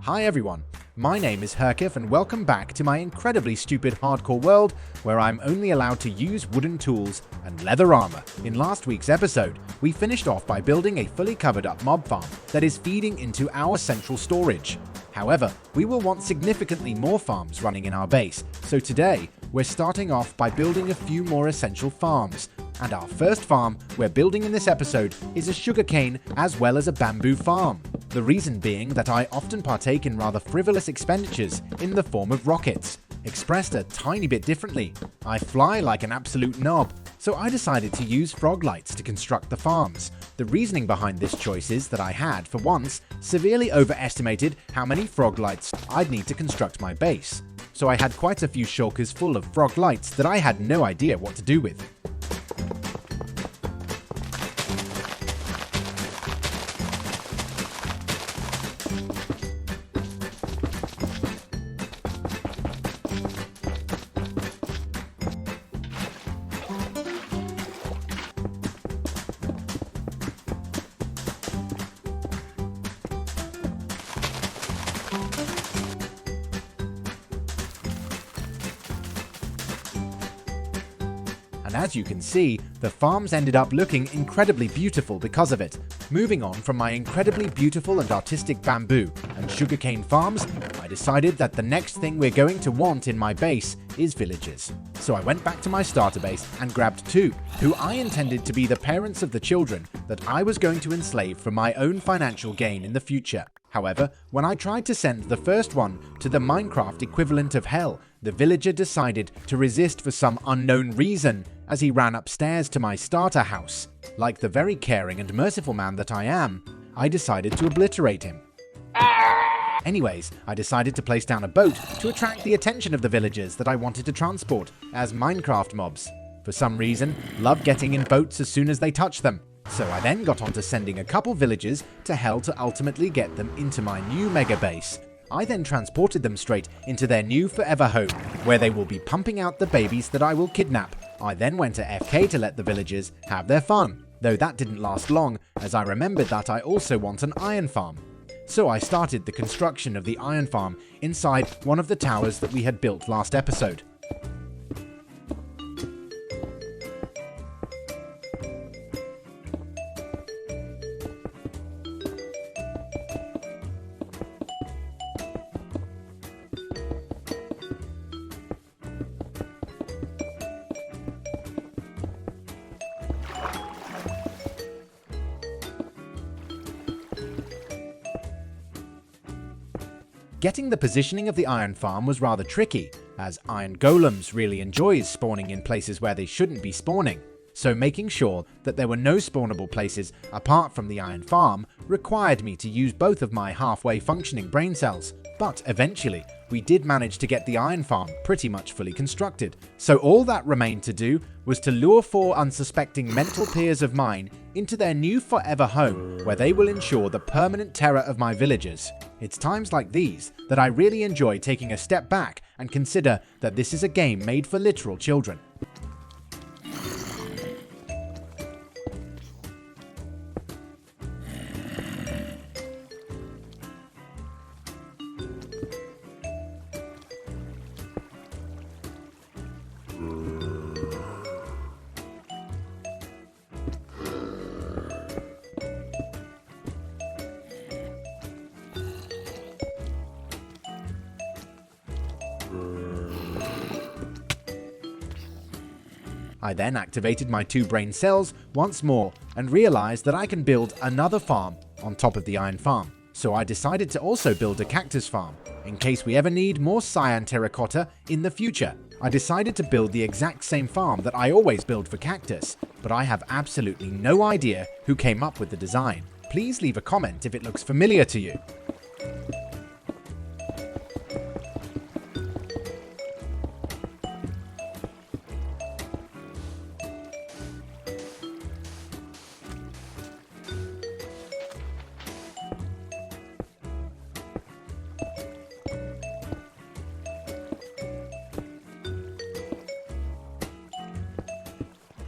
Hi everyone, my name is Herkeph and welcome back to my incredibly stupid hardcore world where I'm only allowed to use wooden tools and leather armor. In last week's episode, we finished off by building a fully covered up mob farm that is feeding into our central storage. However, we will want significantly more farms running in our base, so today we're starting off by building a few more essential farms. And our first farm we're building in this episode is a sugarcane as well as a bamboo farm. The reason being that I often partake in rather frivolous expenditures in the form of rockets. Expressed a tiny bit differently, I fly like an absolute knob, so I decided to use frog lights to construct the farms. The reasoning behind this choice is that I had, for once, severely overestimated how many frog lights I'd need to construct my base. So I had quite a few shulkers full of frog lights that I had no idea what to do with. And as you can see, the farms ended up looking incredibly beautiful because of it. Moving on from my incredibly beautiful and artistic bamboo and sugarcane farms, I decided that the next thing we're going to want in my base is villagers. So I went back to my starter base and grabbed two, who I intended to be the parents of the children that I was going to enslave for my own financial gain in the future. However, when I tried to send the first one to the Minecraft equivalent of hell, the villager decided to resist for some unknown reason as he ran upstairs to my starter house. Like the very caring and merciful man that I am, I decided to obliterate him. Anyways, I decided to place down a boat to attract the attention of the villagers that I wanted to transport as Minecraft mobs. For some reason, love getting in boats as soon as they touch them. So I then got on to sending a couple villagers to hell to ultimately get them into my new mega base. I then transported them straight into their new forever home, where they will be pumping out the babies that I will kidnap. I then went to FK to let the villagers have their fun, though that didn't last long, as I remembered that I also want an iron farm. So I started the construction of the iron farm inside one of the towers that we had built last episode. Getting the positioning of the iron farm was rather tricky, as iron golems really enjoy spawning in places where they shouldn't be spawning, so making sure that there were no spawnable places apart from the iron farm required me to use both of my halfway functioning brain cells. But eventually, we did manage to get the iron farm pretty much fully constructed, so all that remained to do was to lure four unsuspecting mental peers of mine into their new forever home, where they will ensure the permanent terror of my villagers. It's times like these that I really enjoy taking a step back and consider that this is a game made for literal children. I then activated my two brain cells once more and realized that I can build another farm on top of the iron farm. So I decided to also build a cactus farm, in case we ever need more cyan terracotta in the future. I decided to build the exact same farm that I always build for cactus, but I have absolutely no idea who came up with the design. Please leave a comment if it looks familiar to you.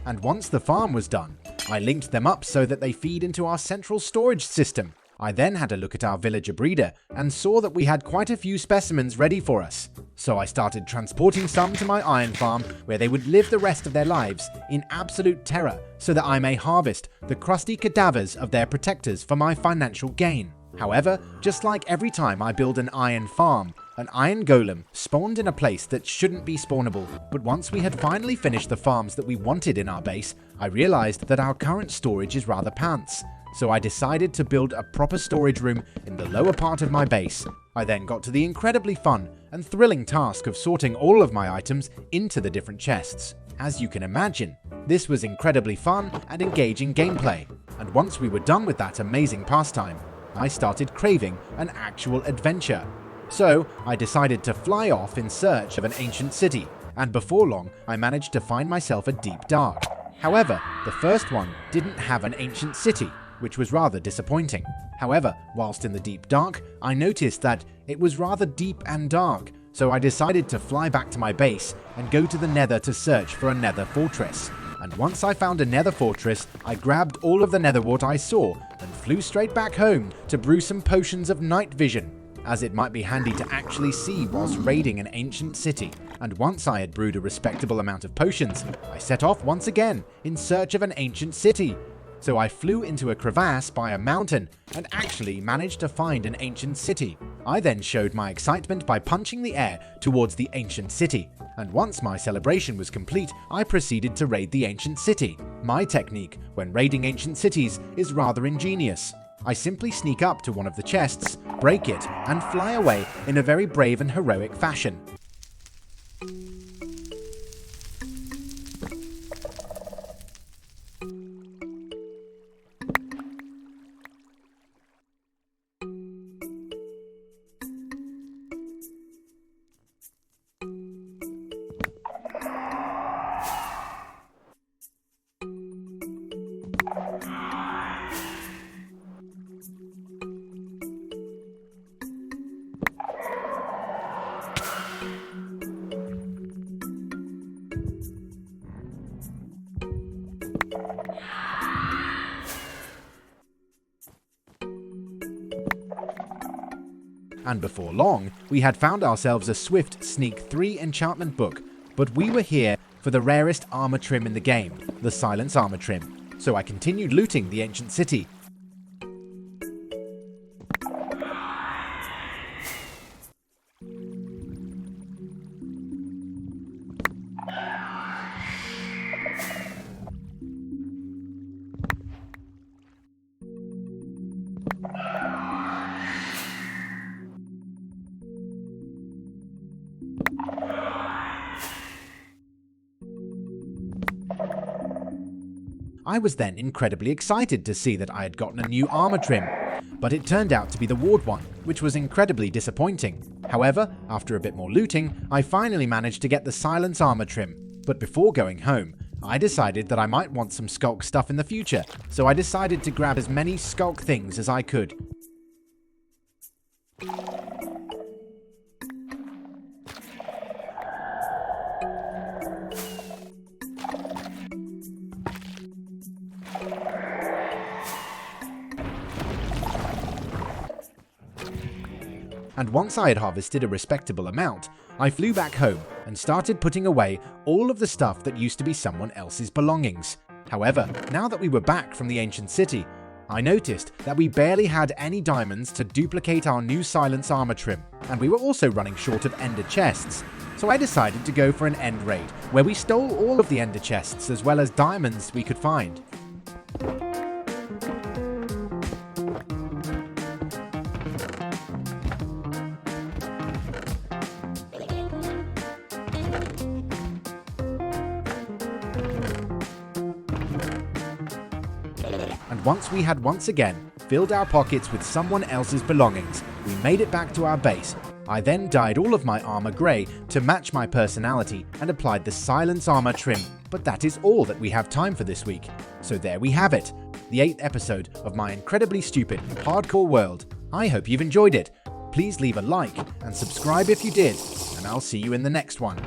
And once the farm was done, I linked them up so that they feed into our central storage system. I then had a look at our villager breeder and saw that we had quite a few specimens ready for us. So I started transporting some to my iron farm where they would live the rest of their lives in absolute terror so that I may harvest the crusty cadavers of their protectors for my financial gain. However, just like every time I build an iron farm, an iron golem spawned in a place that shouldn't be spawnable. But once we had finally finished the farms that we wanted in our base, I realized that our current storage is rather pants. So I decided to build a proper storage room in the lower part of my base. I then got to the incredibly fun and thrilling task of sorting all of my items into the different chests. As you can imagine, this was incredibly fun and engaging gameplay. And once we were done with that amazing pastime, I started craving an actual adventure. So I decided to fly off in search of an ancient city, and before long I managed to find myself a deep dark. However, the first one didn't have an ancient city, which was rather disappointing. However, whilst in the deep dark, I noticed that it was rather deep and dark, so I decided to fly back to my base and go to the nether to search for a nether fortress. And once I found a nether fortress, I grabbed all of the nether wart I saw and flew straight back home to brew some potions of night vision, as it might be handy to actually see whilst raiding an ancient city. And once I had brewed a respectable amount of potions, I set off once again in search of an ancient city. So I flew into a crevasse by a mountain and actually managed to find an ancient city. I then showed my excitement by punching the air towards the ancient city, and once my celebration was complete, I proceeded to raid the ancient city. My technique when raiding ancient cities is rather ingenious. I simply sneak up to one of the chests, break it, and fly away in a very brave and heroic fashion. And before long, we had found ourselves a swift Sneak 3 enchantment book, but we were here for the rarest armor trim in the game, the Silence armor trim, so I continued looting the ancient city. I was then incredibly excited to see that I had gotten a new armor trim, but it turned out to be the ward one, which was incredibly disappointing. However, after a bit more looting, I finally managed to get the Silence armor trim, but before going home, I decided that I might want some skulk stuff in the future, so I decided to grab as many skulk things as I could. And once I had harvested a respectable amount, I flew back home and started putting away all of the stuff that used to be someone else's belongings. However, now that we were back from the ancient city, I noticed that we barely had any diamonds to duplicate our new Silence armor trim, and we were also running short of ender chests. So I decided to go for an end raid, where we stole all of the ender chests as well as diamonds we could find. And once we had once again filled our pockets with someone else's belongings, we made it back to our base. I then dyed all of my armor grey to match my personality and applied the Silence armor trim. But that is all that we have time for this week. So there we have it, the 8th episode of my incredibly stupid hardcore world. I hope you've enjoyed it. Please leave a like and subscribe if you did, and I'll see you in the next one.